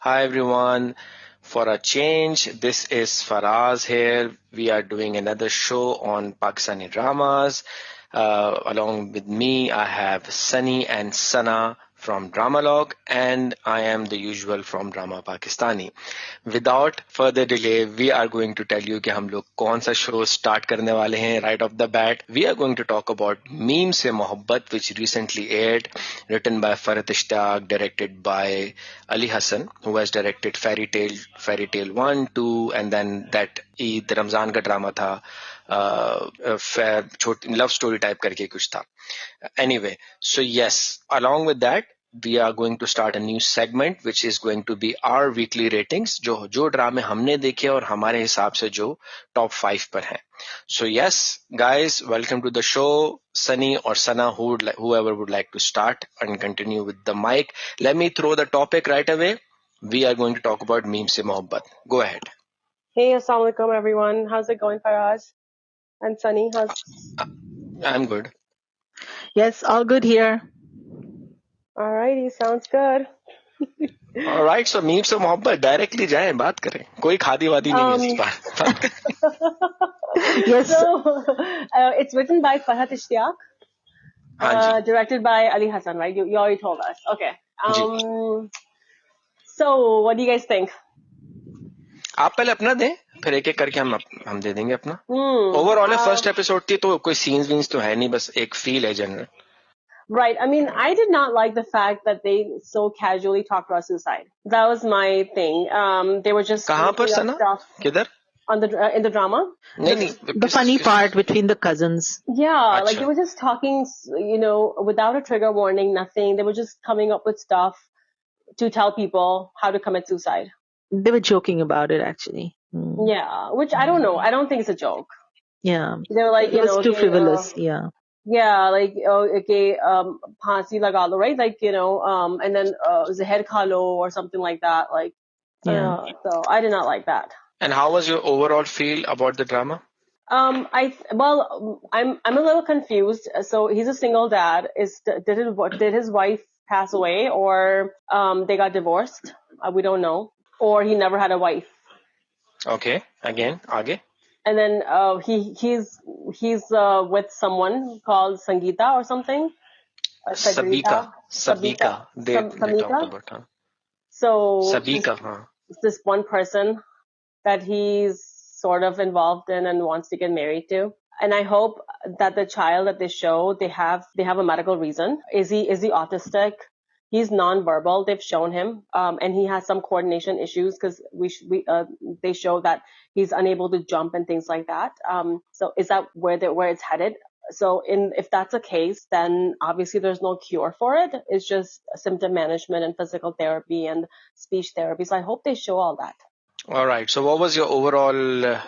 Hi everyone. For a change, this is Faraz here. We are doing another show on Pakistani dramas. Along with me, I have Sunny and Sana from Dramalog, and I am the usual from Drama Pakistani. Without further delay, we are going to tell you कि हम लोग कौन सा show start करने वाले हैं right off the bat. We are going to talk about Meem Se Mohabbat, which recently aired, written by Farhat Ishtaq, directed by Ali Hassan, who has directed Fairy Tale 1, 2, and then that Eid Ramzan का drama था love story type करके कुछ था. Anyway, so yes, along with that, we are going to start a new segment which is going to be our weekly ratings जो ड्रामे हमने देखे और हमारे हिसाब से जो टॉप 5 पर हैं. So yes, guys, welcome to the show. Sunny or Sana, whoever would like to start and continue with the mic. Let me throw the topic right away. We are going to talk about Meem Se Mohabbat. Go ahead. Hey, assalamu alaikum everyone. How's it going, Faraz and Sunny? I'm good. Yes, all good here. Alrighty, sounds good. All right, so Meem Se Mohabbat directly जाएं बात करें. कोई खादी वादी नहीं है इस बार. Yes. So, it's written by Farhat Ishtaq, हाँ जी. directed by Ali Hassan, right? You already told us. Okay. So, what do you guys think? आप पहले अपना दें, फिर एक एक करके हम दे देंगे अपना. ओवरऑल फर्स्ट एपिसोड थी तो कोई सीन्स वीन्स तो है नहीं, बस एक फील है general. Right. I mean, I did not like the fact that they so casually talked about suicide. That was my thing. They were just कहाँ पर सना? किधर? On the in the drama. The funny part between the cousins. Yeah, like they were just talking, without a trigger warning, nothing. They were just coming up with stuff to tell people how to commit suicide. They were joking about it, actually. Yeah, which I don't know. I don't think it's a joke. Yeah. They were like, it was too frivolous. Yeah. Yeah, like okay, phansi laga lo, right? Like and then zahar kha lo or something like that. Like, yeah. So I did not like that. And how was your overall feel about the drama? I'm a little confused. So he's a single dad. Did his wife pass away, or they got divorced? We don't know, or he never had a wife. Okay, again, आगे. And then he's with someone called Sangeeta or something. Sabika. They talked about her. So Sabika, this one person that he's sort of involved in and wants to get married to. And I hope that the child that they show, they have a medical reason. Is he autistic? He's nonverbal. They've shown him, and he has some coordination issues because they show that he's unable to jump and things like that. So is that where it's headed? So if that's the case, then obviously there's no cure for it. It's just symptom management and physical therapy and speech therapy. So I hope they show all that. All right. So what was your overall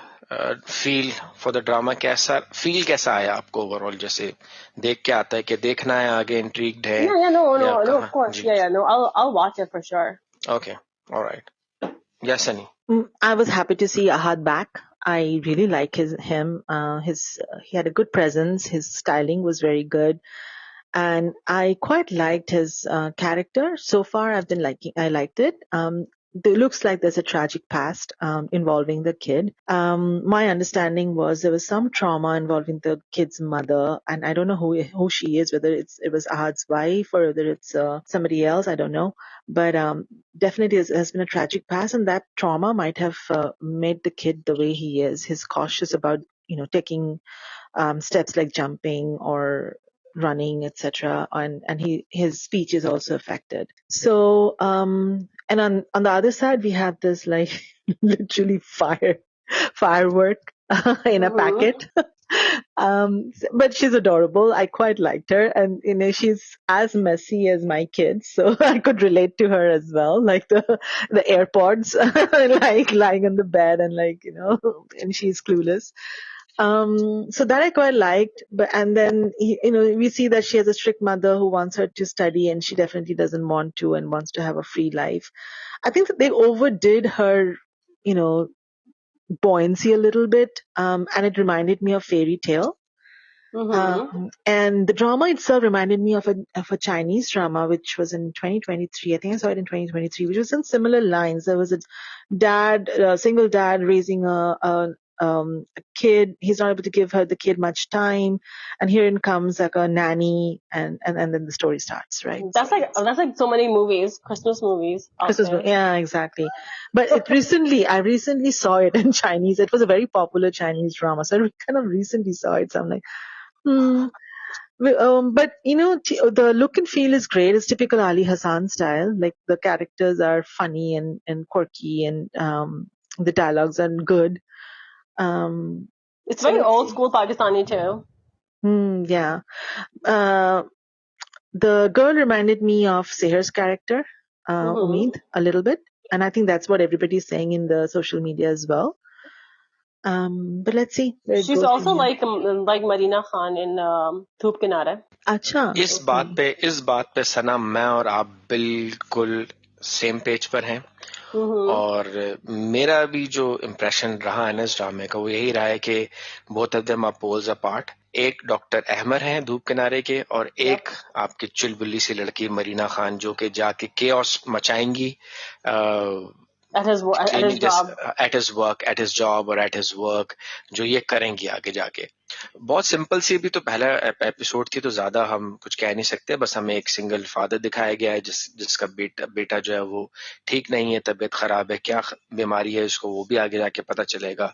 feel for the drama? कैसा आया आपको overall? जैसे देख के आता है कि देखना है आगे intrigued है? No, of course. No, I'll watch it for sure. Okay. All right. Yes, Sunny. I was happy to see Ahad back. I really like him. He had a good presence. His styling was very good. And I quite liked his character. So far, I liked it. It looks like there's a tragic past involving the kid. My understanding was there was some trauma involving the kid's mother, and I don't know who she is, whether it was Ahad's wife or whether it's somebody else. I don't know, but definitely has been a tragic past, and that trauma might have made the kid the way he is. He's cautious about taking steps like jumping or running, etc. And his speech is also affected. So and on the other side we have this like literally firework in a packet. But she's adorable. I quite liked her, and she's as messy as my kids, so I could relate to her as well. Like the AirPods, like lying on the bed and and she's clueless. So that I quite liked, and then we see that she has a strict mother who wants her to study, and she definitely doesn't want to and wants to have a free life. I think that they overdid her, buoyancy a little bit, and it reminded me of Fairy Tale. And the drama itself reminded me of a Chinese drama, which was in 2023. I think I saw it in 2023, which was in similar lines. There was a single dad raising a kid. He's not able to give the kid much time, and here in comes like a nanny, and then the story starts, right? That's like so many movies, Christmas movies. Yeah, exactly. But I recently saw it in Chinese. It was a very popular Chinese drama, so I kind of recently saw it. So I'm like, But the look and feel is great. It's typical Ali Hassan style. Like the characters are funny and quirky, and the dialogues are good. It's very old school Pakistani too. Yeah. The girl reminded me of Seher's character, Umeed, a little bit, and I think that's what everybody's saying in the social media as well. But let's see. She's also like Marina Khan in Dhoop Kinare. अच्छा. इस बात पे सना मैं और आप बिल्कुल same page पर हैं. और मेरा भी जो इम्प्रेशन रहा है ना इस ड्रामे का वो यही रहा है कि both of them are poles apart. एक डॉक्टर अहमर हैं धूप किनारे के, और एक आपकी चुलबुली सी लड़की मरीना खान जो कि जाके chaos मचाएंगी at his job or at his work, जो ये करेंगी आगे जाके. बहुत सिंपल सी भी तो पहला एपिसोड थी, तो ज्यादा हम कुछ कह नहीं सकते. बस हमें एक सिंगल फादर दिखाया गया है जिसका बेटा जो है वो ठीक नहीं है, तबीयत खराब है, क्या बीमारी है इसको वो भी आगे जाके पता चलेगा.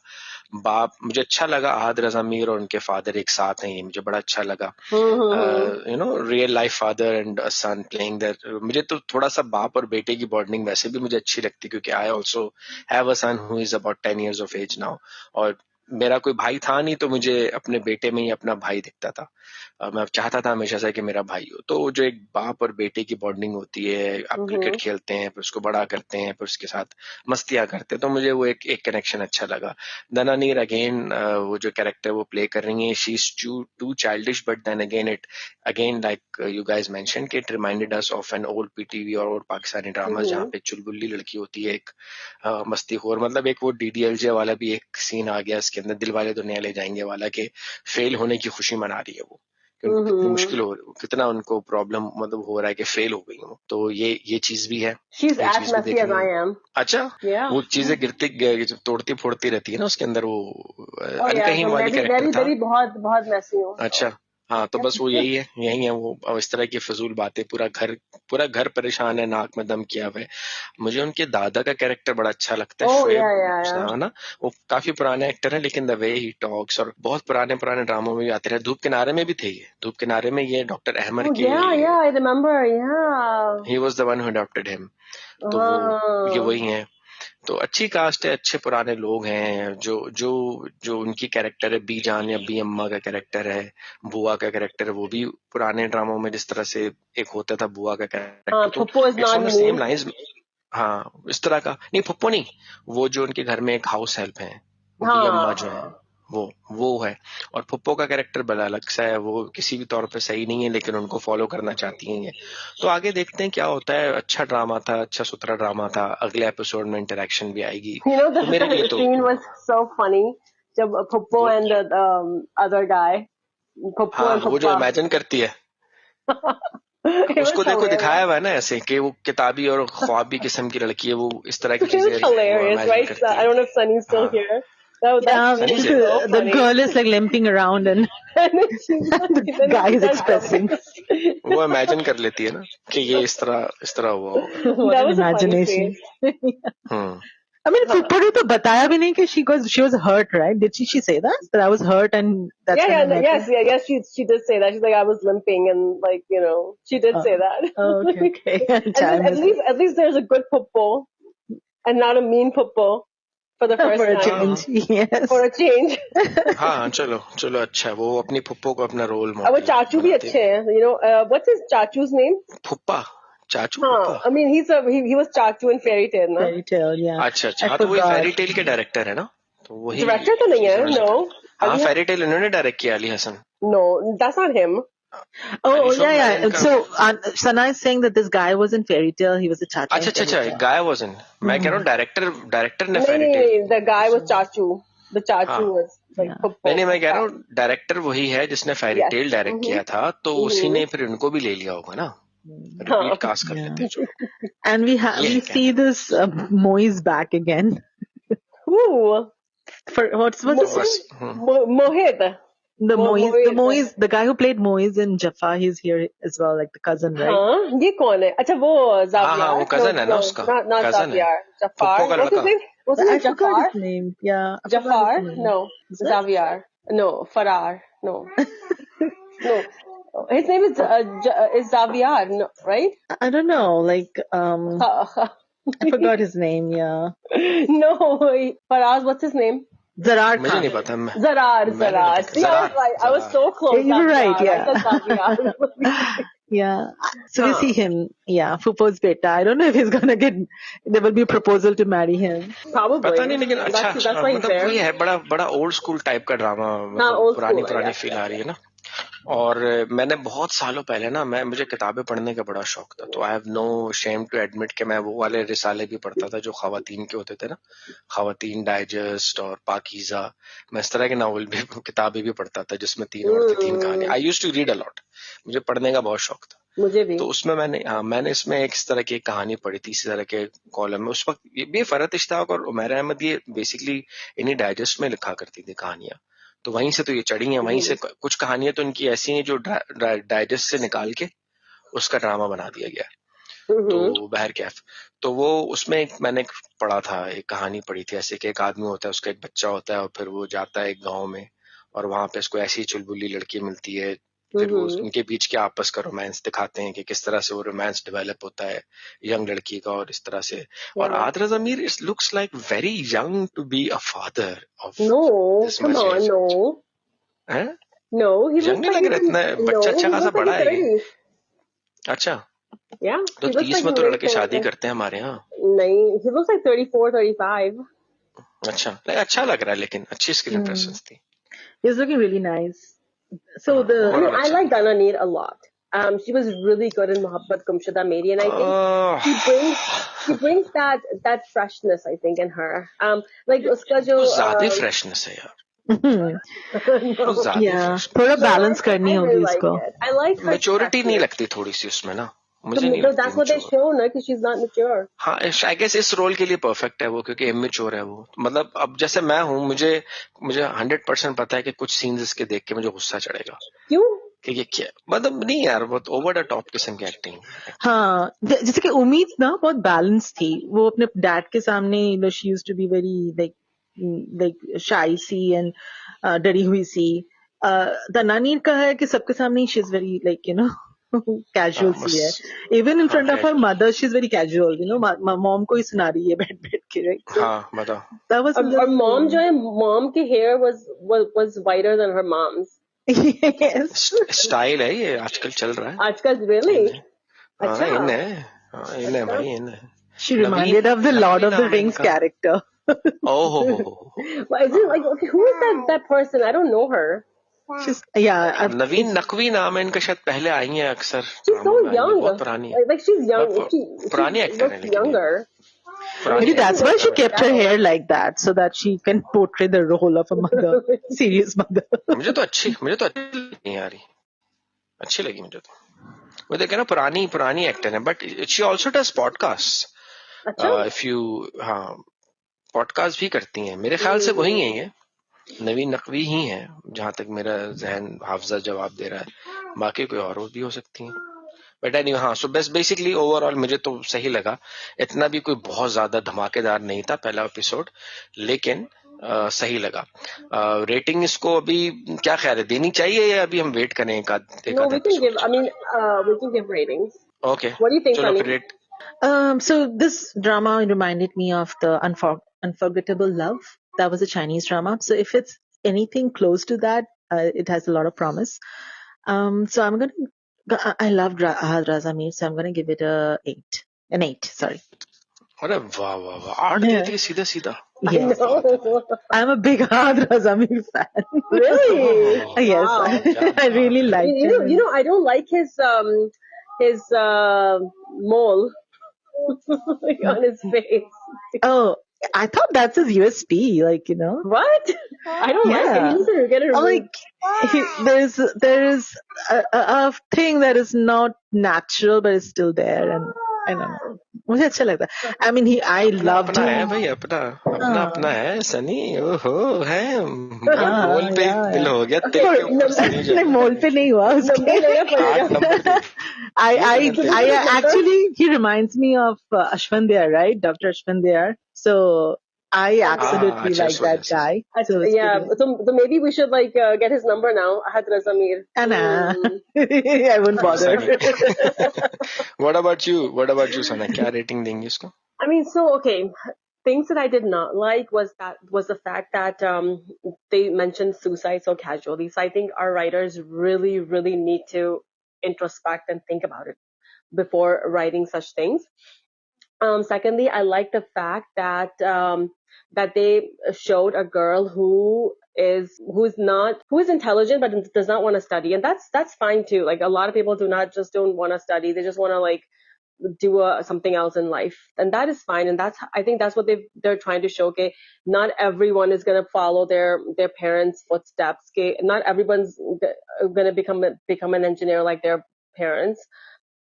बाप, मुझे अच्छा लगा आहद रजा मीर और उनके फादर एक साथ हैं, ये मुझे बड़ा अच्छा लगा. Real life father and son playing that. मुझे तो थोड़ा सा बाप और बेटे की बॉन्डिंग वैसे भी मुझे अच्छी लगती, क्योंकि I also have a son who is about 10 years of age now, और मेरा कोई भाई था नहीं, तो मुझे अपने बेटे में ही अपना भाई दिखता था. मैं चाहता था हमेशा से कि मेरा भाई हो. तो जो एक बाप और बेटे की बॉन्डिंग होती है, आप क्रिकेट खेलते हैं, फिर उसको बड़ा करते हैं, फिर उसके साथ मस्तियां करते हैं, तो मुझे वो एक कनेक्शन अच्छा लगा. दना नीर अगेन वो जो कैरेक्टर वो प्ले कर रही है, she is too childish, but then again like you guys mention कि it reminded us of an old PTV और ओल्ड पाकिस्तानी ड्रामास जहाँ पे चुलबुल्ली लड़की होती है, एक मस्तीखोर. मतलब एक वो DDLJ वाला भी एक सीन आ गया इसके अंदर, दिल वाले दुनिया ले जाएंगे वाला, के फेल होने की खुशी मना रही है वो, कितनी मुश्किल हो रही, कितना उनको प्रॉब्लम मतलब हो रहा है कि फेल हो गई हो. तो ये चीज भी है. अच्छा, वो चीजें गिरती तोड़ती फोड़ती रहती है ना उसके अंदर, वो अनकहीम वाली कैरेक्टर था. बहुत मैसी हूँ. अच्छा, हाँ, तो बस वो यही है वो इस तरह की फजूल बातें. पूरा घर परेशान है, नाक में दम किया हुआ है. मुझे उनके दादा का कैरेक्टर बड़ा अच्छा लगता है, शोएब ना. वो काफी पुराने एक्टर है, लेकिन द वे ही टॉक्स, और बहुत पुराने ड्रामों में भी आते रहे. धूप किनारे में भी थे ये. धूप किनारे में ये डॉक्टर अहमर के, I remember, he was the one who adopted him. तो ये वही है. तो अच्छी कास्ट है, अच्छे पुराने लोग हैं. जो उनकी कैरेक्टर है, बी जान या बी अम्मा का कैरेक्टर है, बुआ का कैरेक्टर है, वो भी पुराने ड्रामों में जिस तरह से एक होता था बुआ का कैरेक्टर, तो सेम लाइंस. हाँ, इस तरह का नहीं, पप्पो नहीं, वो जो उनके घर में एक हाउस हेल्प है, बी अम्मा जो है वो है. और पप्पो का कैरेक्टर बड़ा अलग सा है, वो किसी भी तौर पे सही नहीं है, लेकिन उनको फॉलो करना चाहती हैं ये. तो आगे देखते हैं क्या होता है. अच्छा ड्रामा था, अच्छा सुथरा ड्रामा था. अगले एपिसोड में इंटरेक्शन भी आएगी. तो मेरे लिए तो scene was so funny जब Pappo and the other guy, Pappo हाँ, वो जो इमेजिन करती है उसको देखो दिखाया हुआ है ना ऐसे कि वो किताबी और ख्वाबी किस्म की लड़की है, वो इस तरह की चीजें hilarious, right? I don't know if Sunny's still here. The girl is like limping around and the guy is expressing. वो इमेजिन कर लेती है ना कि ये इस तरह हुआ. That was imagination. I mean, Puppu तो बताया भी नहीं कि she was hurt, right? Did she say that I was hurt and that's yes, she did say that. She's like, I was limping, and like, you know, she did say that. Okay. at least there's a good Puppu and not a mean Puppu. For the first time. Yes. For a change. हाँ, चलो अच्छा, वो अपनी फुप्पो को अपना role model. वो चाचू भी अच्छे हैं. You know, what's his chachu's name? फुप्पा. चाचू. I mean, he was Chachu in Fairy Tale, ना? Fairy Tale, yeah. अच्छा, तो वही Fairy Tale के डायरेक्टर है ना? तो वही. डायरेक्टर तो नहीं है, no. हाँ, Fairy Tale इन्होंने डायरेक्ट किया, Ali Hasan. No, that's not him. Oh, yeah. So, Sana is saying that this guy was in Fairy Tale. He was a Chachu. अच्छा, guy wasn't. मैं कह रहा हूँ डायरेक्टर ने Fairy Tale. The guy was Chachu. The chachu हाँ was like Yeah. नहीं मैं कह रहा Puppo. हूँ डायरेक्टर वही है जिसने फेरी Yes. टेल डायरेक्ट किया था, तो उसी ने फिर इनको भी ले लिया होगा ना, रिपीट कास्ट कर Yeah. लेते हैं जो And we ये है we कहने see का। this Moise back again. Ooh. For what's तो his बस Mohit. the Moise, the Mohit. Moise, the guy who played Moise in Jaffa, he's here as well, like the cousin, right? हाँ, ये कौन है? अच्छा वो हाँ Xavier. वो कजन है ना उसका, not कजन है, Xavier. फुप्पो Jafar. का What's his लड़का। name? What's his I name? forgot Jafar? his name. Yeah, I forgot Jafar? his name. No. Is it? Xavier. No. Farar. No. No. His name is Xavier, no, right? I don't know. Like, I forgot his name. Yeah, No. Faraz, what's his name? Zarar मुझे Khan. नहीं पता, Zarar. मैंने नहीं पता। See, I was right. I was so close. You're right. Xavier. I Yeah, said Xavier. yeah. So we Huh. see him. Yeah, Fupo's beta. I don't know if he's gonna get. There will be a proposal to marry him. Probably. पता नहीं, लेकिन अच्छा That's why he's मतलब there. वही है, बड़ा बड़ा old school type का ड्रामा, हाँ, मतलब old पुरानी school. पुरानी Yes, फील yes, आ रही है yes. ना। और मैंने बहुत सालों पहले ना, मुझे किताबें पढ़ने का बड़ा शौक था, तो I have no shame to admit कि मैं वो वाले रिसाले भी पढ़ता था जो खवातीन के होते थे ना, खवातीन डाइजेस्ट और पाकीज़ा। मैं इस तरह के नावल भी किताबें भी पढ़ता था जिसमें 3 औरतें 3 कहानी। I used to read a lot, मुझे पढ़ने का बहुत शौक था। मुझे भी। तो उसमें मैंने इसमें एक इस तरह की कहानी पढ़ी थी, इसी तरह के कॉलम में। उस वक्त ये फरहत इश्ताक और उमैर अहमद ये बेसिकली इन्हीं डाइजेस्ट में लिखा करती थी कहानियां, तो वहीं से तो ये चढ़ी हैं। वहीं से कुछ कहानियां तो इनकी ऐसी हैं जो डाइजेस्ट से निकाल के उसका ड्रामा बना दिया गया। तो बहरकैफ तो वो उसमें मैंने पढ़ा था, एक कहानी पढ़ी थी ऐसे कि एक आदमी होता है, उसका एक बच्चा होता है और फिर वो जाता है एक गाँव में और वहां पे उसको ऐसी चुलबुली लड़की मिलती है, फिर वो उनके बीच के आपस का रोमांस दिखाते हैं कि किस तरह से वो रोमांस डेवलप होता है यंग लड़की का, और इस तरह से। और Aadra Zameer it looks like very young to be a father of this much age. हैं? No, he यंग looks नहीं like लग रहा, इतना no, बच्चा he अच्छा खासा looks like बड़ा in है ये। 30s. अच्छा, Yeah, तो he looks 30 like में in तो late लड़के शादी 30s. करते हैं हमारे यहाँ। नहीं, he looks like 34, 35. अच्छा नहीं, अच्छा लग रहा है, लेकिन अच्छी स्क्रीन इम्प्रेशंस थी। He's looking really nice. So I mean, overall I अच्छा like लगा। Dana Neer a lot. She was really good in Mohabbat Gumshada Meri, and I think she brings that freshness, I think, in her. Like uska jo कुछ ज्यादा ही freshness है यार, no. कुछ ज्यादा ही Yeah, freshness. थोड़ा No, balance करनी I होगी really like उसको. it. I like her maturity नहीं freshness. लगती थोड़ी सी उसमें ना, मुझे नहीं लगती That's what they mature। show, na, because she's not mature. हाँ आई गेस इस रोल के लिए परफेक्ट है वो, क्योंकि इमेच्योर है वो। मतलब अब जैसे मैं हूँ, मुझे 100% पता है कि कुछ सीन्स इसके देख के मुझे गुस्सा चढ़ेगा क्यों? कि ये क्या, मतलब नहीं यार, बहुत ओवर द टॉप किस्म की एक्टिंग। हाँ, जैसे कि उम्मीद ना बहुत बैलेंस थी। वो अपने डैड के सामने she used to be very like shy see and डरी हुई सी। दनानीर का है कि सबके सामने she is very like casual सी है। Even in front of her mother she is very casual, mom को ही सुना रही है बैठ बैठ के, राइट? हाँ बताओ। That was Our mom जो है, mom की hair was whiter than her mom's. yes. Style है ये, आजकल चल रहा है आजकल really? हाँ अच्छा. इन है, हाँ इन है भाई, इन है। She reminded of the Lord of the Naveen Rings नाम है character. ओह हो Well, is it like, okay, who is that person? I don't know her. She's नवीन नकवी नाम है इनका, शायद पहले आई है अक्सर She's so ड्रामों में, आई है, young. बहुत पुरानी है, Like she's young. बहुत पुरानी She एक्टर है looks लेकिन ये younger. पुरानी maybe that's why she actor. kept her hair like that, so that she can portray the role of a mother, serious mother. मुझे तो अच्छी नहीं आ रही, अच्छी लगी मुझे तो। वो देखे ना, पुरानी एक्टर है, but she also does podcast. अच्छा. इफ यू, हाँ पॉडकास्ट भी करती हैं, मेरे ख्याल से वही है ये, नवीन नकवी ही है, जहां तक मेरा जहन हाफजा जवाब दे रहा है। बाकी कोई और भी हो सकती है, बट एनीवे हाँ। सो बेस्ट बेसिकली ओवरऑल मुझे तो सही लगा। इतना भी कोई बहुत ज्यादा धमाकेदार नहीं था पहला एपिसोड, लेकिन सही लगा। रेटिंग इसको अभी क्या ख्याल है, देनी चाहिए या अभी हम वेट करें एक आध No, we can give. Episode? I mean, we can give ratings. Okay What do you think, चलो Sunny? फिर rate. So this drama reminded me of the Unforgettable Love. That was a Chinese drama. So if it's anything close to that, it has a lot of promise. So I loved Ahad Razamir, so I'm gonna give it an 8. Sorry. अरे वाह वाह वाह, 8 दे दिए सीधा सीधा। Yes. No. I'm a big Ahad Razamir fan. Really? Yes, Wow. I really liked him. You know, I don't like his mole on his face. Oh, I thought that's his USP, like, What? I don't like it. Yeah. He needs to get it removed. Like, there is a thing that is not natural, but it's still there, and I don't know. मुझे अच्छा लगता है. I mean, I अपना loved अपना है him. भाई, अपना है सनी. ओहो है हाँ, मोल पे yeah. दिल हो गया तेरे के ऊपर सनी जो नहीं, मोल पे नहीं हुआ नंबर उसके. लेना पड़ेगा. 8 number they. I actually, he reminds me of Ashwin Dayal, right? Dr. Ashwin Dayal. So I absolutely अच्छा like इस वजह that से. guy. So it's Yeah, pretty. so maybe we should like get his number now. Hadra Zamir. Anna, I wouldn't bother. Sunny. What about you सना, क्या rating देंगे इसको? I mean, so okay. Things that I did not like was the fact that they mentioned suicide so casually. So I think our writers really, really need to introspect and think about it before writing such things. Secondly, I like the fact that that they showed a girl who is intelligent but does not want to study, and that's fine too. Like a lot of people don't want to study; they just want to like do something else in life, and that is fine. And I think that's what they're trying to show. Okay, not everyone is gonna follow their parents' footsteps. Okay, not everyone's gonna become an engineer like their parents.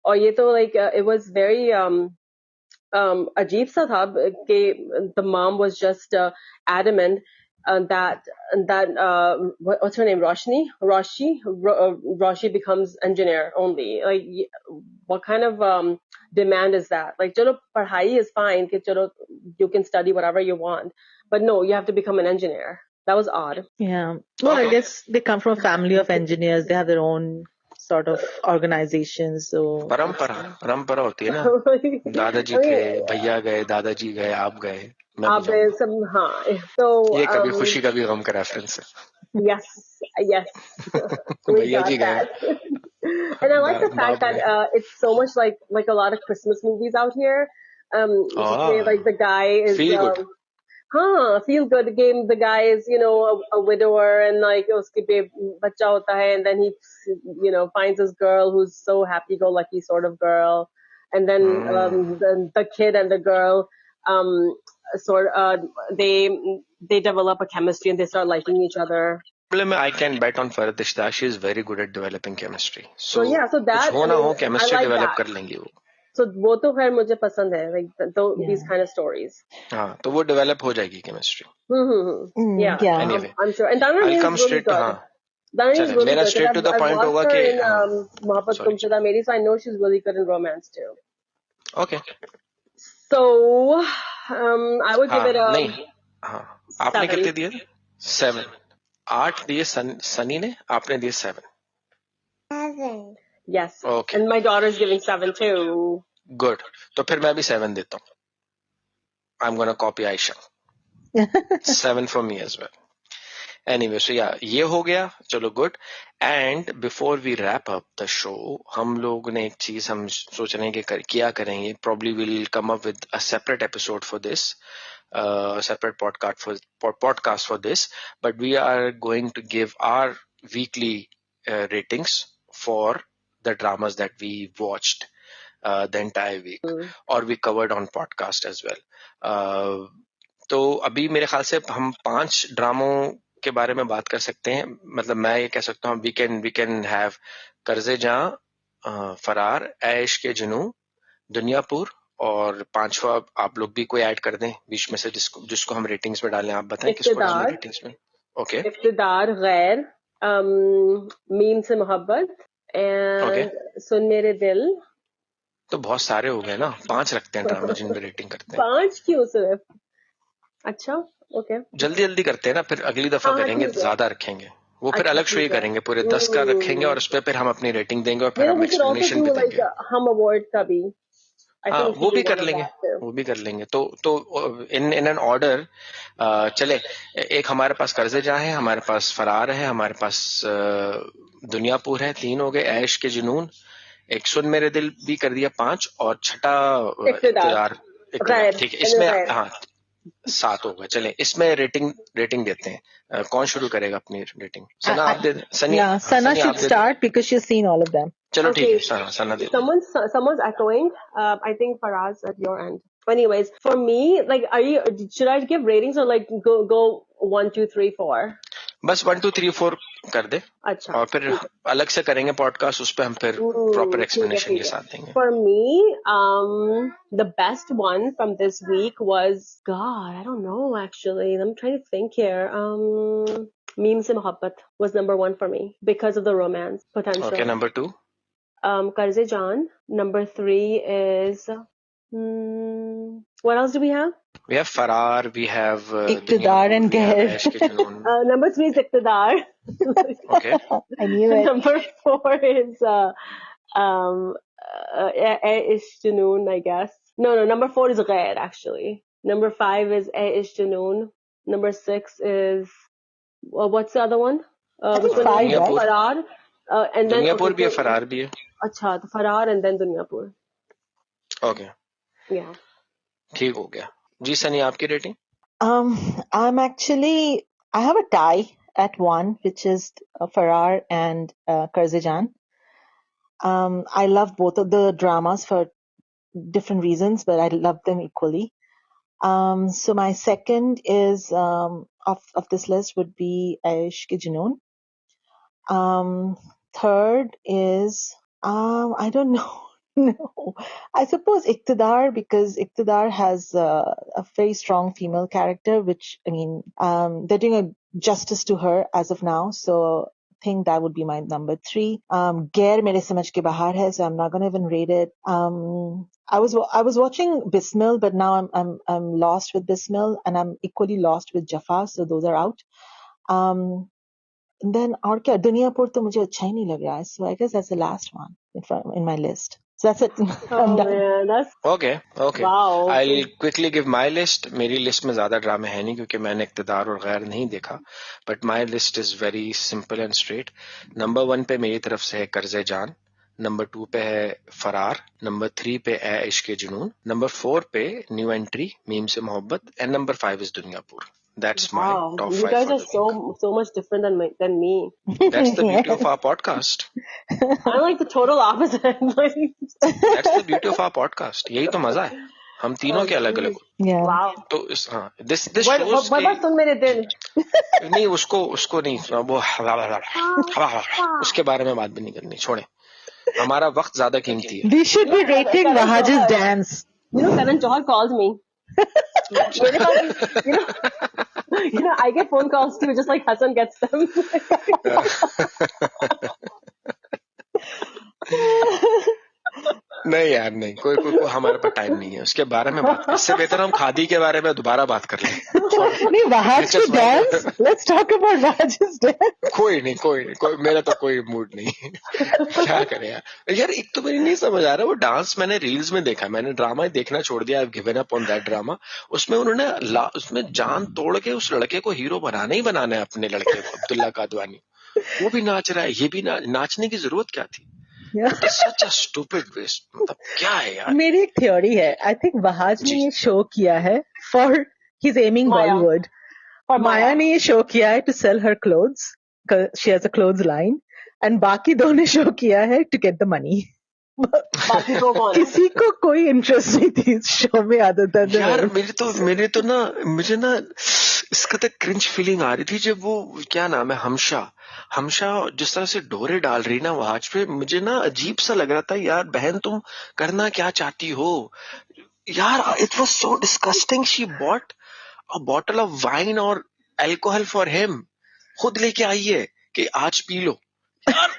Or ये तो like it was very अजीब सा था कि the mom was just adamant that what's her name, Roshi becomes engineer only. Like what kind of demand is that? Like chalo padhai is fine कि chalo you can study whatever you want, but no, you have to become an engineer. That was odd. Yeah. Well, I guess they come from a family of engineers. They have their own sort of organizations. So परंपरा होती है ना. दादाजी गए, भैया गए, दादाजी गए, आप गए, मैं भी जाऊंगा. हाँ. So ये कभी खुशी कभी गम का रेफरेंस है. Yes. We भैया got जी गए. that. And I like the fact that it's so much like a lot of Christmas movies out here. Where, like the guy is feel good. feel good game. The guy is a widower and like uske bachcha hota hai, and then he finds this girl who's so happy go lucky sort of girl, and then the kid and the girl they develop a chemistry and they start liking each other. I can bet on Faradishta. She is very good at developing chemistry. So yeah, so that कुछ हो ना हो I chemistry like develop that. कर लेंगी वो. So वो तो खैर मुझे पसंद है, like these kind of stories. हाँ, तो वो develop हो जाएगी chemistry. Yeah. Anyway, I'm sure. And Dana I'll come is really straight to good. हाँ. Dana is चले, really मेरा good. straight to the I've point watched होगा her कि in Mohabbat sorry. Tumshada Meri, so I know she's really good in romance too. Okay. So I would give it a नहीं, हाँ, आपने 7. कितने दिए? 7. 8 दिए सनी ने, आपने दिए 7. 7. Yes. Okay. And my daughter's giving 7 too. Good. तो फिर मैं भी 7 देता हूँ. I'm gonna copy Aisha. 7 for me as well. Anyway, so yeah, ये हो गया. चलो good. And before we wrap up the show, हम लोग ने एक चीज हम सोच रहे हैं कि क्या करेंगे. Probably we'll come up with a separate episode for this. Separate podcast for this, but we are going to give our weekly ratings for the dramas that we watched the entire week or we covered on podcast as well. तो अभी मेरे ख्याल से हम 5 ड्रामों के बारे में बात कर सकते हैं. मतलब मैं ये कह सकता हूँ we can have कर्जे जहां, फरार, ऐश के जुनून, दुनियापुर, और 5वां आप लोग भी कोई ऐड कर दें बीच में से जिसको हम रेटिंग्स में डालें. आप बताएं किसको डालें रेटिंग्स में. ओके. इफ्तिदार, गैर, मीम से मोहब्बत, एंड सुन मेरे दिल. तो बहुत सारे हो गए ना. 5 रखते हैं ड्रामा जिन पे रेटिंग करते हैं. 5 क्यों सिर्फ? अच्छा, ओके. जल्दी करते हैं ना, फिर अगली दफा करेंगे ज्यादा रखेंगे. वो फिर अलग शो ही करेंगे, पूरे 10 का रखेंगे और उस पर फिर हम अपनी रेटिंग देंगे और फिर हम एक्सप्लेनेशन भी देंगे. हम अवार्ड का भी वो भी कर लेंगे. तो इन एन ऑर्डर चले. एक हमारे पास कर्जे जहां है, हमारे पास फरार है, हमारे पास दुनियापुर है. 3 हो गए. ऐश के जुनून, एक सुन मेरे दिल भी कर दिया 5, और छठा इक़्तिदार. ठीक है, इसमें हाँ 7 हो गए. चले इसमें रेटिंग देते हैं. कौन शुरू करेगा अपनी रेटिंग? सना आप दे. Sana should start because she's seen all of them. चलो ठीक है, सना दे. Someone's echoing. I think Faraz at your end. Anyways, for me, like, should I give ratings or like go 1, 2, 3, 4? बस 1, 2, 3, 4 कर दे अच्छा, और फिर ठीक है. अलग से करेंगे पॉडकास्ट, उस पे हम फिर प्रॉपर एक्सप्लेनेशन के साथ देंगे. For me, the best one from this week was, God, I don't know actually. I'm trying to think here. Meem Se Mohabbat was number 1 for me because of the romance potential. Okay, number 2. Karze Jaan. Number 3 is, what else do we have? We have Farar, we have Iqtidar and we have Ghair. Aish Ke Junoon. Number 3 is Iqtidar. Okay. I knew it. Number 4 is Ish Junoon, I guess. No, number 4 is Ghair, actually. Number 5 is Ish Junoon. Number 6 is, what's the other one? Which one? Dunyapur. Farar. And then Dunyapur भी है, Farar भी है. अच्छा, तो Farar and then Dunyapur. Okay. Yeah. ठीक हो गया. जी सनी, आपकी rating? I have a tie at 1, which is Farar and Karze Jaan. I love both of the dramas for different reasons, but I love them equally. So my second is of this list would be Aish Ke Junoon. Third is I don't know. No, I suppose Iqtidar, because Iqtidar has a very strong female character, which, I mean, they're doing a justice to her as of now. So I think that would be my number 3. Ghair mere samajh ke bahar hai, so I'm not going to even rate it. I was watching Bismil, but now I'm lost with Bismil, and I'm equally lost with Jaffa, so those are out. And then और क्या, दुनियापुर तो मुझे अच्छा ही नहीं लग रहा है, so I guess that's the last one in my list. So that's it. I'm done. Man, that's Okay. wow. I'll quickly give my list. मेरी लिस्ट में ज्यादा ड्रामे है नहीं क्योंकि मैंने इक़्तिदार और गैर नहीं देखा. But my list is very simple and straight. Number 1 पे मेरी तरफ से है कर्ज़े जान. Number 2 पे है फरार. Number 3 पे है इश्क़ के जुनून. Number 4 पे न्यू एंट्री मीम से मोहब्बत. And number 5 is Duniyapur. That's my Wow, top you 5 guys for are the week. so much different than me. That's the beauty of our podcast. I'm like the total opposite. Like, That's the beauty of our podcast. यही तो मजा है. हम तीनों के अलग अलग. Yeah. wow. तो this What shows about तुम मेरे दिल? नहीं, उसको नहीं, वो उसके बारे में बात भी नहीं करनी, छोड़े. हमारा वक्त ज्यादा कीमती है. We should be rating Wahaj's dance. You know, Karan Johar called me. You know, I get phone calls too, just like Hassan gets them. नहीं यार, नहीं, कोई हमारे पास टाइम नहीं है उसके बारे में बात. इससे बेहतर हम खादी के बारे में दोबारा बात कर लें. नहीं, Wahaj की dance. Let's talk about Wahaj's dance. कोई नहीं, मेरा तो कोई मूड नहीं. क्या करें यार, एक तो मेरी नहीं समझ आ रहा, वो डांस मैंने रील्स में देखा, मैंने ड्रामा देखना छोड़ दिया. I've given up on that drama. उसमें उन्होंने उसमें जान तोड़ के उस लड़के को हीरो बनाना ही बनाना है, अपने लड़के को, अब्दुल्ला कादवानी. वो भी नाच रहा है, ये भी नाचने की जरूरत क्या थी? Such a stupid waste. मतलब क्या है यार? मेरी एक थ्योरी है. I think Wahaj ने ये शो किया है for he's aiming Maya. Bollywood. For Maya ने ये शो किया है to sell her clothes, because she has a clothes line, and बाकी दो ने शो किया है to get the money. बाकी को कौन? किसी को कोई इंटरेस्ट नहीं थी इस शो में other than the यार host. मुझे ना इसका तो क्रिंज फीलिंग आ रही थी जब वो, क्या नाम है, हमशा जिस तरह से डोरे डाल रही ना वहाज पे, मुझे ना अजीब सा लग रहा था. यार बहन, तुम करना क्या चाहती हो यार? It was so disgusting. She bought a bottle of wine और अल्कोहल फॉर हिम. खुद लेके आई है कि आज पी लो यार.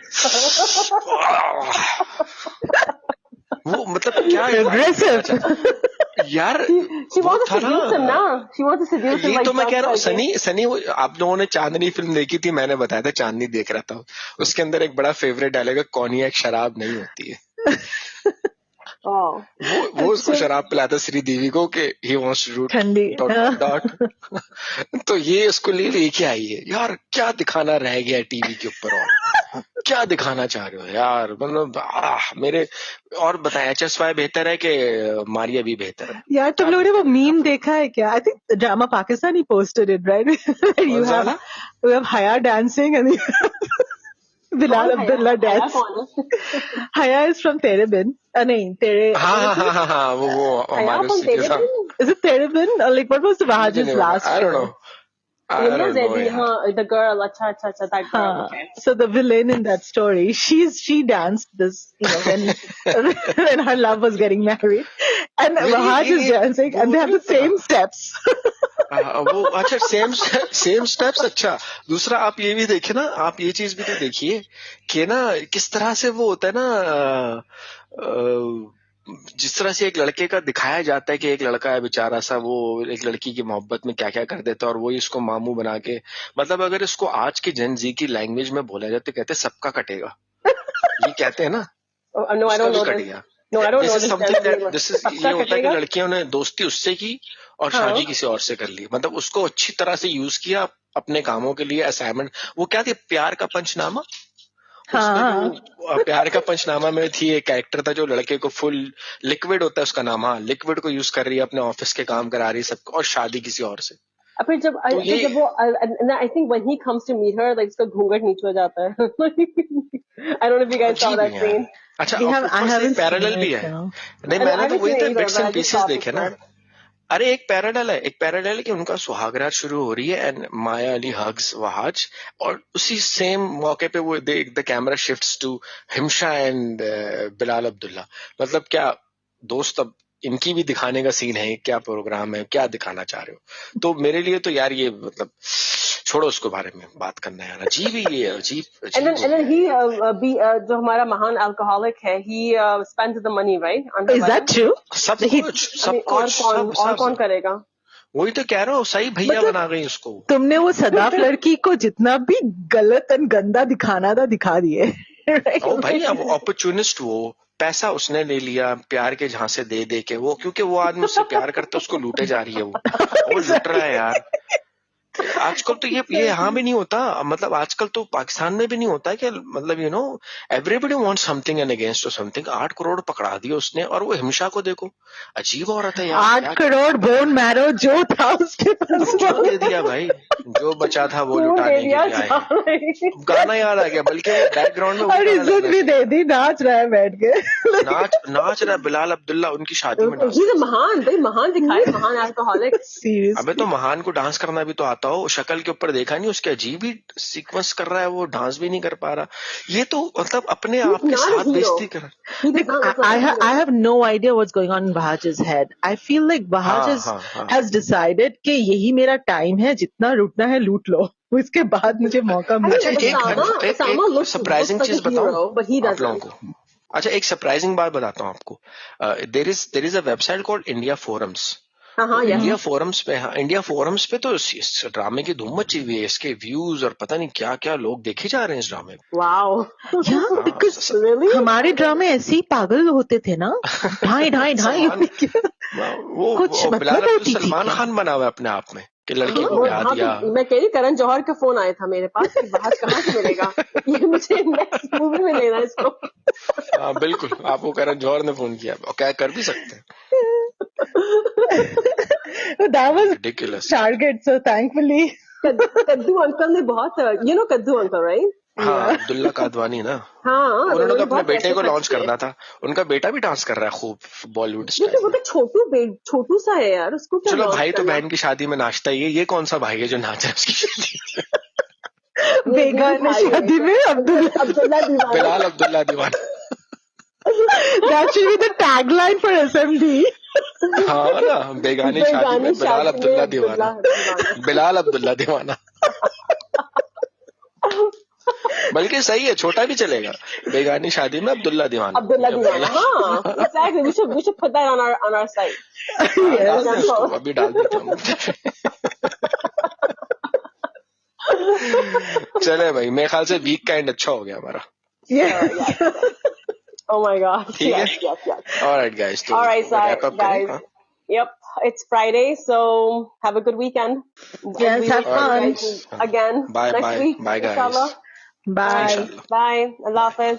वो मतलब क्या Aggressive. यार. She wants to seduce him now. She wants to seduce him. ये like तो मैं कह रहा हूँ. something. सनी आप लोगों ने चांदनी फिल्म देखी थी, मैंने बताया था चांदनी देख रहा था. उसके अंदर एक बड़ा फेवरेट डायलॉग है, कॉन्याक शराब नहीं होती है. Oh. वो उसको शराब पिलाता श्रीदेवी को कि he wants to do ठंडी. dot. तो ये उसको लेके आई है यार. क्या दिखाना रह गया टीवी के ऊपर, और क्या दिखाना चाह रहे हो यार? मतलब मेरे. और बताएं, HSY बेहतर है कि मारिया भी बेहतर है? यार तुम लोगों ने वो मीम देखा है क्या? I think Drama Pakistani posted it, right? you have Haya dancing and Bilal कौन Abdullah हया dance. कौन है? Haya is from Tere Bin. नहीं, Tere. हाँ हाँ हाँ हाँ, वो हया हमारे from उसी के तेरे साथ, बिन? Is it Tere Bin? Or like, what was मुझे Wahaj's नहीं पता, last I don't show? know, I Yumna don't know Zaidi, यार. हाँ, the girl, अच्छा, that girl, Huh. okay. So the villain in that story, she danced this, when when her love was getting married, and Wahaj is ये dancing, वो and they have the same steps. वो अच्छा, same steps. अच्छा, दूसरा आप ये भी देखे ना, आप ये चीज भी तो देखिए कि ना किस तरह से वो होता है ना, जिस तरह से एक लड़के का दिखाया जाता है कि एक लड़का है बेचारा सा, वो एक लड़की की मोहब्बत में क्या क्या कर देता है, और वही इसको मामू बना के, मतलब अगर इसको आज की जेन जी की लैंग्वेज में बोला जाए तो कहते हैं सबका कटेगा. ये कहते हैं ना, Oh, no, I उसका don't भी know कट this. गया. No, I don't this know is this something that, dance. This is, ये सबका होता है कि कटेगा? लड़कियों ने दोस्ती उससे की और हाँ. शादी किसी और से कर ली, मतलब उसको अच्छी तरह से यूज किया अपने कामों के लिए, असाइनमेंट. वो क्या थी, प्यार का पंचनामा, उसका जो हाँ. प्यार का पंचनामा में थी, एक कैरेक्टर था जो लड़के को फुल लिक्विड होता है उसका नाम, हाँ, लिक्विड को यूज कर रही है, अपने ऑफिस के काम करा रही है सबको, और शादी किसी और से. फिर जब वो I think when he comes to meet her, like उसका घूंघट नीचे हो जाता है. I don't know if you guys saw अजीब that है यार. scene. अच्छा, I और ऊपर से एक haven't seen पैरेलल भी it. है. No. नहीं, I मैंने तो haven't वही seen था, it either, bits but and I just pieces saw a देखे ना. picture. अरे एक पैराडल है कि उनका सुहागरात शुरू हो रही है एंड माया अली हग्स वहाज, और उसी सेम मौके पे वो the camera shifts to Himsha and Bilal Abdullah. मतलब क्या दोस्त, अब इनकी भी दिखाने का सीन है, क्या प्रोग्राम है, क्या दिखाना चाह रहे हो. तो मेरे लिए तो यार ये मतलब छोड़ो, उसके बारे में बात करना यार, अजीब ही ये, अजीब And अजीब then हो he गया. जो हमारा महान alcoholic है, he spends the money, right, on her Is that wedding. true? सब He, कुछ I सब mean, कुछ सब और कौन सब करेगा? वही तो कह रहा हूँ, सही भैया मतलब बना गई उसको. तुमने वो सदाफ लड़की को जितना भी गलत और गंदा दिखाना था दिखा दिए. Right? ओ भाई, अब अपॉर्चुनिस्ट, वो पैसा उसने ले लिया प्यार के झांसे दे दे के, वो क्योंकि वो आदमी उससे प्यार करता है, उसको लूटे जा रही है वो लूट रहा है यार. आजकल तो ये यहाँ भी नहीं होता, मतलब आजकल तो पाकिस्तान में भी नहीं होता कि मतलब everybody wants something and against और समथिंग. 8 करोड़ पकड़ा दिए उसने, और वो हिमशा को देखो, अजीब औरत है यार. 8 करोड़ बोन मैरो जो था उसके पास जो दे दिया भाई, जो बचा था वो खून दे लुटाने दिया के लिए आए हैं. गाना याद आ गया, बल्कि वो बैकग्राउंड में और वही गाना इज्जत लगना भी चाहिए. दे दी, नाच रहा है बैठ के. नाच रहा बिलाल अब्दुल्ला उनकी शादी में डांस. He's a महान, भाई महान दिखाए, महान alcoholic. अबे Seriously. तो महान को डांस करना भी तो आता हो, शक्ल के ऊपर देखा नहीं, उसके अजीब ही सीक्वेंस कर रहा है, वो डांस भी नहीं कर पा रहा. ये तो मतलब अपने आप के Not a साथ hero. बेइज्जती कर. He does not look like a hero. I have no idea what's going on in Bahaj's head. I feel like Bahaj has decided कि यही मेरा टाइम है, जितना लूटना है लूट लो, इसके बाद मुझे मौका I mean, मिलेगा. Osama looks सरप्राइजिंग like चीज a hero, बताऊं but he आप doesn't. लोगों को. अच्छा, एक सरप्राइजिंग बात बताता हूँ आपको. There is a website called India forums. हाँ, इंडिया फोरम्स पे, हाँ, इंडिया फोरम्स पे तो इस ड्रामे की धूम मची हुई है, इसके व्यूज और पता नहीं क्या क्या लोग देखे जा रहे हैं इस ड्रामे को. Wow. Yeah, because Really? हमारे ड्रामे ऐसे ही पागल होते थे ना, ढाई ढाई ढाई. वो कुछ बिलाल मतलब अब्दुल होती थी सलमान क्या? खान बना हुआ है अपने आप में कि लड़की को हाँ, ब्याह हाँ, दिया. तो मैं कह रही करण जौहर का फोन आया था मेरे पास कि बाहर कहाँ से मिलेगा, ये मुझे नेक्स्ट मूवी में लेना है इसको. हाँ बिल्कुल, आपको करण जौहर ने फोन किया, और क्या कर भी सकते हैं. That was Ridiculous. target, so thankfully. कद्दू अंकल ने बहुत, कद्दू अंकल, राइट? हाँ, अब्दुल्ला कादवानी ना. हाँ, उन्होंने तो अपने बहुत बेटे पैसे को खर्च लॉन्च किए. करना था, उनका बेटा भी डांस कर रहा है खूब बॉलीवुड लेकिन स्टाइल वो में. तो छोटू सा है यार, उसको क्या चलो लॉन्च भाई, तो करना? बहन की शादी में नाचता ही है, ये कौन सा भाई है जो नाच रहा है उसकी शादी में? बेगाने शादी में अब्दुल्ला दीवाना. बिलाल अब्दुल्ला दीवाना. That should be the tagline for SMD. हाँ ना, बेगानी शादी में बिलाल अब्दुल्ला दीवाना. बिलाल अब्दुल्ला दीवाना. बल्कि सही है, छोटा भी चलेगा. बेगानी शादी में अब्दुल्ला दीवाना. अब्दुल्ला दीवाना. हाँ, exactly. We should put that on our site. डाल दे उसको, अभी डाल देता हूँ. चले भाई, मेरे ख्याल से वीक का एंड अच्छा हो गया हमारा. Oh my God. ठीक है. Yes. Alright guys, तो All right, wrap up guys. करें. Yep, it's Friday, so have a good weekend. Yes, have fun. Again Bye, next bye. week. Bye, guys. Inshallah. Bye. Inshallah. Bye. Allah Hafiz.